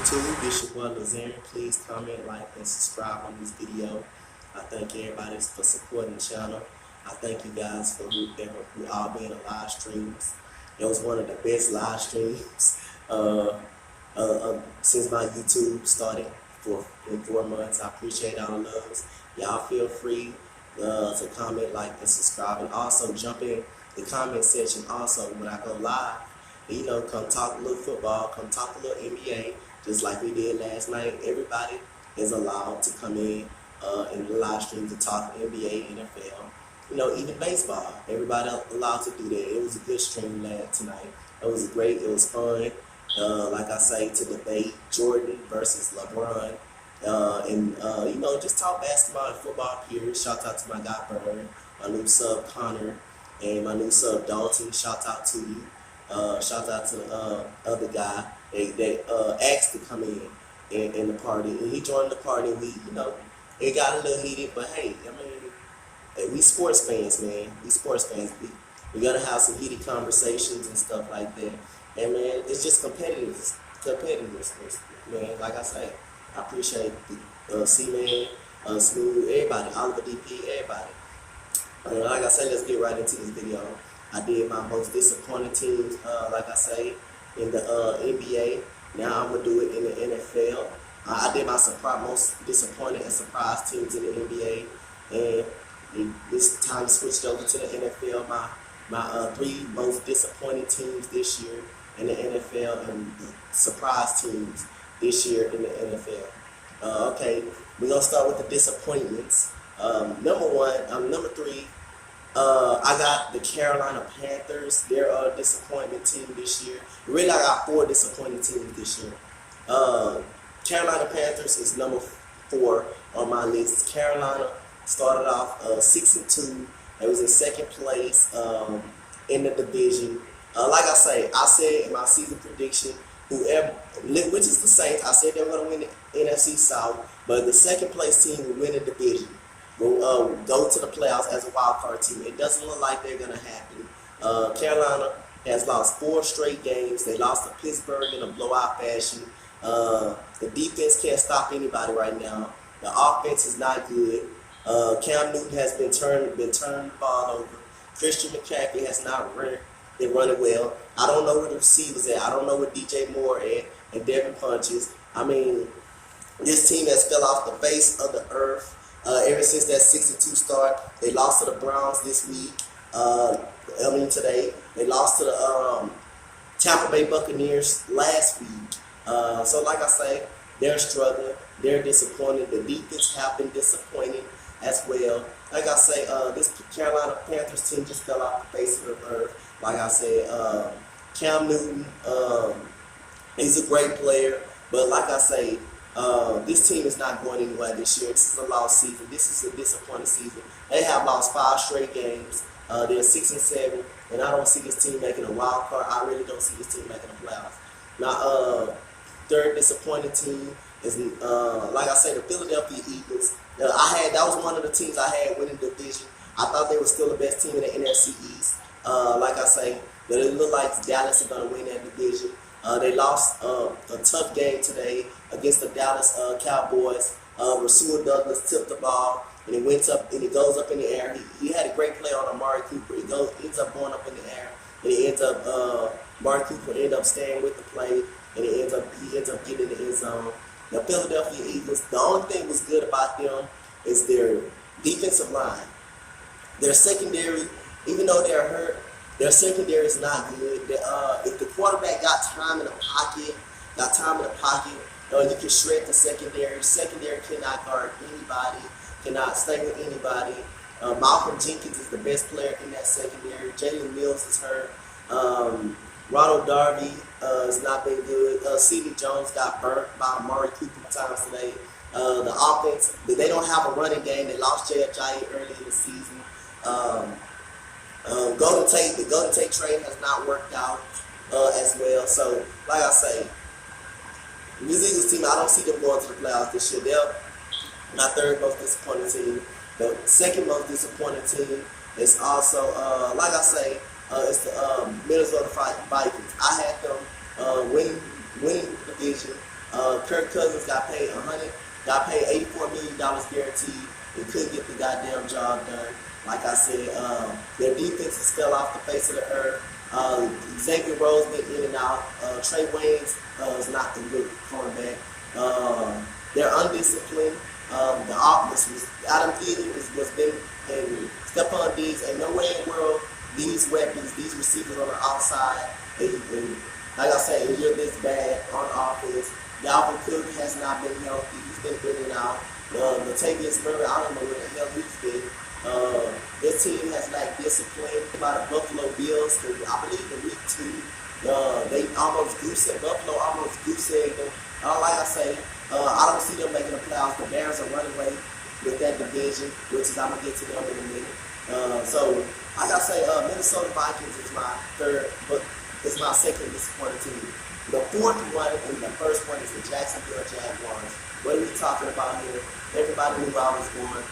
YouTube, this your boy Lazarian. Please comment, like, and subscribe on this video. I thank everybody for supporting the channel. I thank you guys for who all being on live streams. It was one of the best live streams since my YouTube started in 4 months. I appreciate all the loves. Y'all feel free to comment, like, and subscribe, and also jump in the comment section. Also, when I go live, come talk a little football, come talk a little NBA, just like we did last night. Everybody is allowed to come in the live stream to talk NBA, NFL, even baseball. Everybody allowed to do that. It was a good stream tonight. It was great. It was fun. Like I say, to debate Jordan versus LeBron, just talk basketball and football. Period. Shout out to my guy Bird, my new sub Connor, and my new sub Dalton. Shout out to you. Shout out to the other guy. They asked to come in the party, and he joined the party. It got a little heated, but hey, we sports fans, man. We sports fans. We gotta have some heated conversations and stuff like that. And man, it's just competitiveness, man. Like I say, I appreciate the C-Man, Smooth, everybody, Oliver DP, everybody. Like I said, let's get right into this video. I did my most disappointing teams, like I say, in the NBA. Now I'm gonna do it in the NFL. I did my most disappointing and surprise teams in the NBA, and this time switched over to the NFL. My 3 most disappointing teams this year in the NFL and surprise teams this year in the NFL. Okay, we're gonna start with the disappointments. Number 3. I got the Carolina Panthers. They're a disappointment team this year. Really, I got 4 disappointing teams this year. Carolina Panthers is number 4 on my list. Carolina started off 6-2. It was in second place in the division. Like I said in my season prediction, whoever, which is the Saints, I said they were going to win the NFC South, but the second place team will win the division. Will go to the playoffs as a wild card team. It doesn't look like they're going to happen. Carolina has lost 4 straight games. They lost to Pittsburgh in a blowout fashion. The defense can't stop anybody right now. The offense is not good. Cam Newton has been turning the ball over. Christian McCaffrey has not been running well. I don't know where the receivers at. I don't know where DJ Moore at and Devin Funchess. This team has fell off the face of the earth. Ever since that 6-2 start, they lost to the Browns this week. Today they lost to the Tampa Bay Buccaneers last week. So like I say, they're struggling. They're disappointed. The defense have been disappointing as well. Like I say, this Carolina Panthers team just fell off the face of the earth. Like I said, Cam Newton, he's a great player, but like I say, this team is not going anywhere this year. This is a lost season. This is a disappointing season. They have lost 5 straight games. They're 6-7, and I don't see this team making a wild card. I really don't see this team making a playoffs. Now, third disappointing team is, like I say, the Philadelphia Eagles. That was one of the teams I had winning the division. I thought they were still the best team in the NFC East. Like I say, but it looked like Dallas is going to win that division. They lost a tough game today against the Dallas Cowboys. Rasul Douglas tipped the ball, and it went up, and it goes up in the air. He had a great play on Amari Cooper. It ends up going up in the air, and it ends up Amari Cooper ends up staying with the play, and he ends up getting in the end zone. The Philadelphia Eagles, the only thing was good about them is their defensive line. Their secondary, even though they're hurt, their secondary is not good. If the quarterback got time in the pocket, you can shred the secondary. Secondary cannot guard anybody, cannot stay with anybody. Malcolm Jenkins is the best player in that secondary. Jalen Mills is hurt. Ronald Darby has not been good. C.D. Jones got burnt by Amari Cooper times today. The offense, they don't have a running game. They lost Jay Ajayi early in the season. The Golden Tate trade has not worked out as well. So, like I say, this Eagles team, I don't see them going to the playoffs this year. They're my third most disappointing team. The second most disappointing team is also, like I say, it's the Minnesota Vikings. I had them winning the division. Kirk Cousins got paid $84 million guaranteed. They couldn't get the goddamn job done. Like I said, their defense is still off the face of the earth. Xavier Rose been in and out. Trey Waynes is not the good cornerback. They're undisciplined. The offense was Adam Thielen was been and Stephon Diggs. Ain't no way in the world these weapons, these receivers on the outside, and like I said, you're this bad on offense. Dalvin Cook has not been healthy. He's been in and out. Latavius Murray, I don't know where the hell he's been. This team has lacked discipline by the Buffalo Bills. I believe in week 2, they almost Buffalo almost goose-egged them. Like I say, I don't see them making the playoffs. The Bears are running away with that division, which is I'm gonna get to them in a minute. So, like I say, Minnesota Vikings is my third, but it's my second disappointing team. The fourth one and the first one is the Jacksonville Jaguars. What are we talking about here? Everybody knew I was going.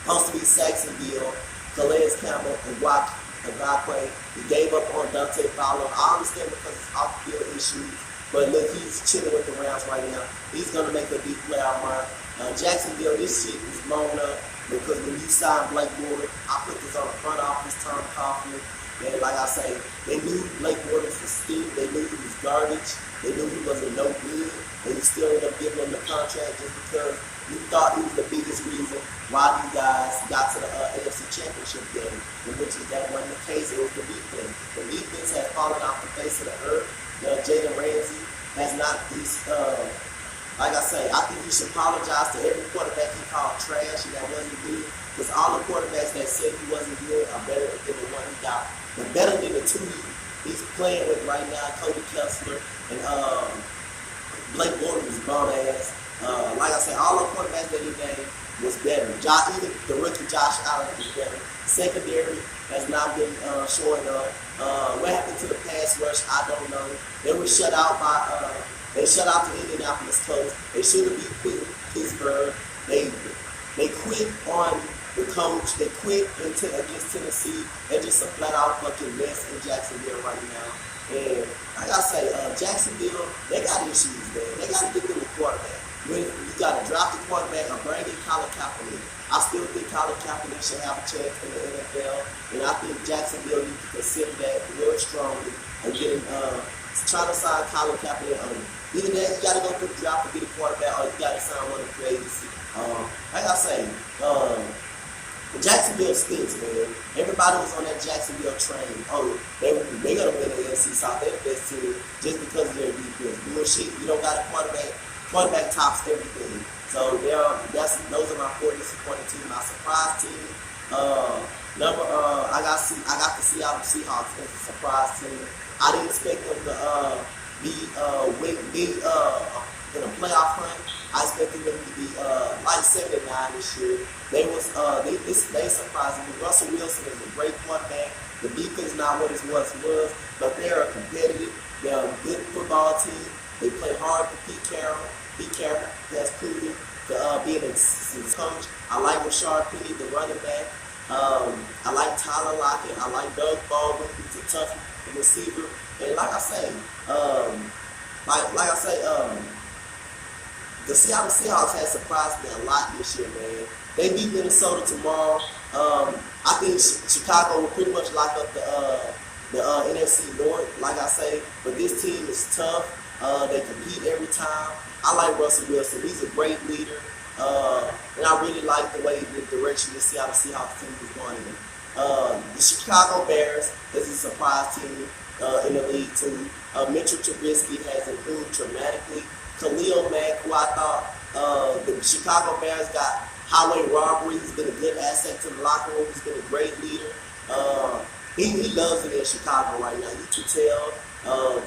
Supposed to be Saxonville, Calais Campbell, and Ngakwe. He gave up on Dante Fowler. I understand because it's off-field issues, but look, he's chilling with the Rams right now. He's going to make a deep playoff run. Jacksonville, this shit is blown up because when you sign Blake Bortles, I put this on the front office, Tom Coughlin, and like I say, they knew Blake Bortles was stupid. They knew he was garbage. They knew he wasn't no good, and you still ended up giving him the contract just because you thought he was the biggest reason why you guys got to the AFC Championship game, which is that wasn't the case. It was the defense. The defense has fallen off the face of the earth. Jalen Ramsey has not. Like I say, I think he should apologize to every quarterback he called trash and that wasn't good. Because all the quarterbacks that said he wasn't good are better than the one he got. But better than the two he's playing with right now, Cody Kessler and Blake Bortles was bum ass. Like I said, all the quarterbacks that he named was better. Even the rookie Josh Allen was better. Secondary has not been showing up. What happened to the pass rush, I don't know. They were shut out by they shut out the Indianapolis Colts. They should have beat Pittsburgh. They quit on the coach. They quit against Tennessee. They're just a flat out fucking mess in Jacksonville right now. And like I say, Jacksonville, they got issues, man. They got to get them a quarterback. You got to drop the quarterback or bring in Colin Kaepernick. I still think Colin Kaepernick should have a chance in the NFL, and I think Jacksonville needs to consider that real strongly and getting trying to sign Colin Kaepernick on. Either that, you got to go through the draft to get a quarterback, or you got to sign one of the free agency. Like I say, Jacksonville stinks, man. Everybody was on that Jacksonville train. Oh, they're gonna win the NFC South. They're the best team just because of their defense. Bullshit. You don't got a quarterback. Quarterback tops everything. So those are my 4 disappointing teams. My surprise team. I got the Seattle Seahawks as a surprise team. I didn't expect them to be in a playoff hunt. I expected them to be like 7-9 this year. They surprised me. Russell Wilson is a great quarterback. The defense not what it once was, but they're a competitive. They're a good football team. They play hard for Pete Carroll. Pete Carroll has proven to be an excellent coach. I like Rashard Penny, the running back. I like Tyler Lockett. I like Doug Baldwin. He's a tough receiver. And like I say, the Seattle Seahawks has surprised me a lot this year, man. They beat Minnesota tomorrow. I think Chicago will pretty much lock up the NFC North, like I say. But this team is tough. They compete every time. I like Russell Wilson. He's a great leader. And I really like the direction the Seattle Seahawks team is going in. The Chicago Bears is a surprise team in the league too. Mitchell Trubisky has improved dramatically. Khalil Mack, who I thought the Chicago Bears got highway robbery. He's been a good asset to the locker room. He's been a great leader. He loves it in Chicago right now. You can tell.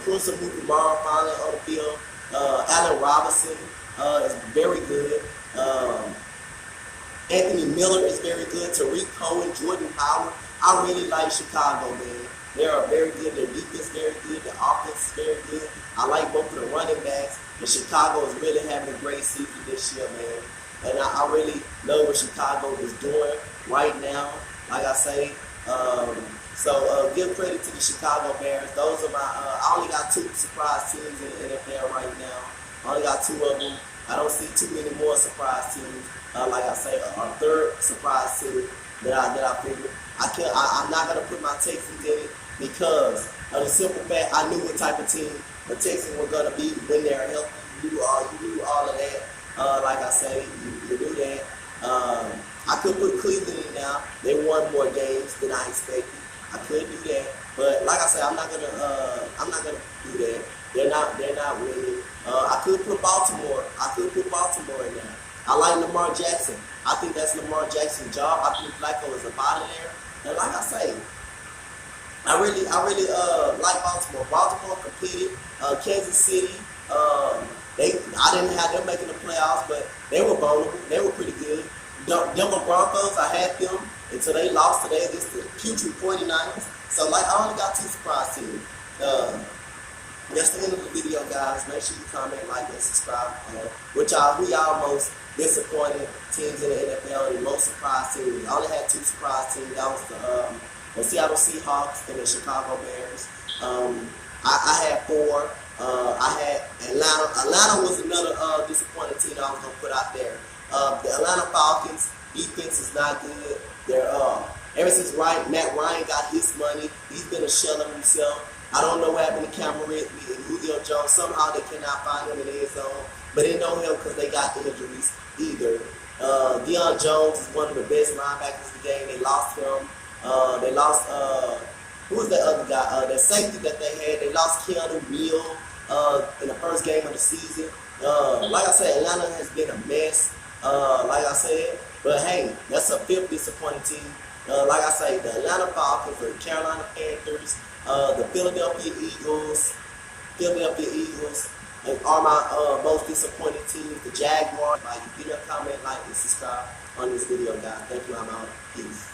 Prince Mukamara finally on the field. Allen Robinson is very good. Anthony Miller is very good. Tariq Cohen, Jordan Howard. I really like Chicago, man. They are very good. Their defense is very good. Their offense is very good. I like both of the running backs. And Chicago is really having a great season this year, man. And I really know what Chicago is doing right now. Like I say, so give credit to the Chicago Bears. Those are my. I only got 2 surprise teams in the NFL right now. I only got 2 of them. I don't see too many more surprise teams. Like I say, a third surprise team that I figured. I'm not gonna put my Texans in it because of the simple fact I knew what type of team the Texans were gonna be when they're healthy. You knew all of that. Like I say, you knew that. I could put Cleveland in now. They won more games than I expected. I could do that, but like I said, I'm not gonna do that. They're not winning. I could put Baltimore. In there. I like Lamar Jackson. I think that's Lamar Jackson's job. I think Flacco is up out of there. And like I say, I really like Baltimore. Baltimore competed. Kansas City. I didn't have them making the playoffs, but they were vulnerable. They were pretty good. Denver Broncos, I had them until they lost today against the putrid 49ers. So like I only got 2 surprise teams. That's the end of the video, guys. Make sure you comment, like, and subscribe. Who y'all most disappointed teams in the NFL and most surprise teams? I only had 2 surprise teams. That was the Seattle Seahawks and the Chicago Bears. I had 4. I had Atlanta. Atlanta was another disappointing team I was gonna put out there. The Atlanta Falcons defense is not good. They're ever since Matt Ryan got his money, he's been a shell of himself. I don't know what happened to Cameron Ridley and Julio Jones. Somehow they cannot find him in the end zone, but they know him because they got injuries either. Deion Jones is one of the best linebackers in the game. They lost him. They lost who was that other guy? The safety that they had. They lost Keanu Neal in the first game of the season. Like I said, Atlanta has been a mess. Like I said, but hey, that's a 5th disappointing team. Like I say, the Atlanta Falcons, the Carolina Panthers, the Philadelphia Eagles are my most disappointing teams. The Jaguars. Like, give me a comment, like, and subscribe on this video, guys. Thank you. I'm out. Peace.